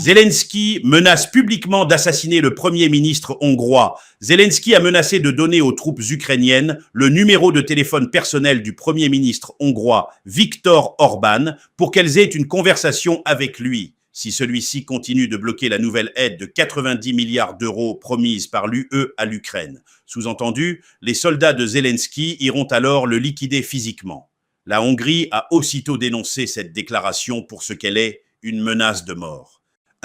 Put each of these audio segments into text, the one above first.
Zelensky menace publiquement d'assassiner le Premier ministre hongrois. Zelensky a menacé de donner aux troupes ukrainiennes le numéro de téléphone personnel du Premier ministre hongrois Viktor Orban pour qu'elles aient une conversation avec lui. Si celui-ci continue de bloquer la nouvelle aide de 90 milliards d'euros promise par l'UE à l'Ukraine. Sous-entendu, les soldats de Zelensky iront alors le liquider physiquement. La Hongrie a aussitôt dénoncé cette déclaration pour ce qu'elle est, une menace de mort.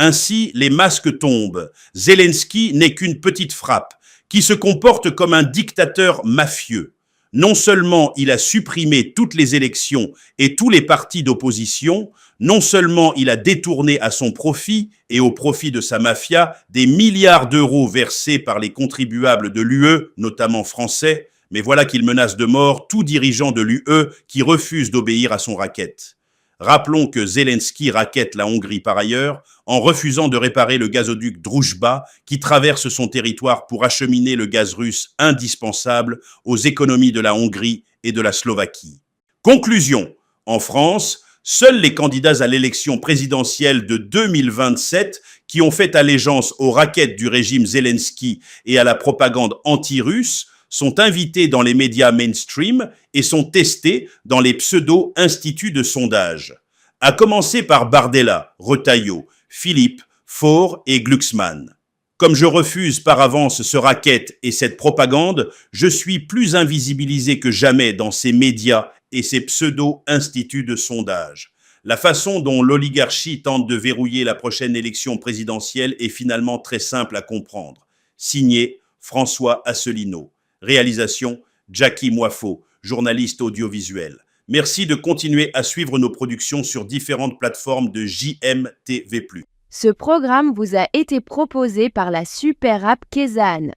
Ainsi, les masques tombent. Zelensky n'est qu'une petite frappe, qui se comporte comme un dictateur mafieux. Non seulement il a supprimé toutes les élections et tous les partis d'opposition, non seulement il a détourné à son profit et au profit de sa mafia des milliards d'euros versés par les contribuables de l'UE, notamment français, mais voilà qu'il menace de mort tout dirigeant de l'UE qui refuse d'obéir à son racket. Rappelons que Zelensky raquette la Hongrie par ailleurs en refusant de réparer le gazoduc Druzhba qui traverse son territoire pour acheminer le gaz russe indispensable aux économies de la Hongrie et de la Slovaquie. Conclusion, en France, seuls les candidats à l'élection présidentielle de 2027 qui ont fait allégeance aux raquettes du régime Zelensky et à la propagande anti-russe sont invités dans les médias mainstream et sont testés dans les pseudo-instituts de sondage. À commencer par Bardella, Retailleau, Philippe, Faure et Glucksmann. Comme je refuse par avance ce racket et cette propagande, je suis plus invisibilisé que jamais dans ces médias et ces pseudo-instituts de sondage. La façon dont l'oligarchie tente de verrouiller la prochaine élection présidentielle est finalement très simple à comprendre. Signé François Asselineau. Réalisation Jackie Moifo, journaliste audiovisuel. Merci de continuer à suivre nos productions sur différentes plateformes de JMTV+. Ce programme vous a été proposé par la super app Kezan.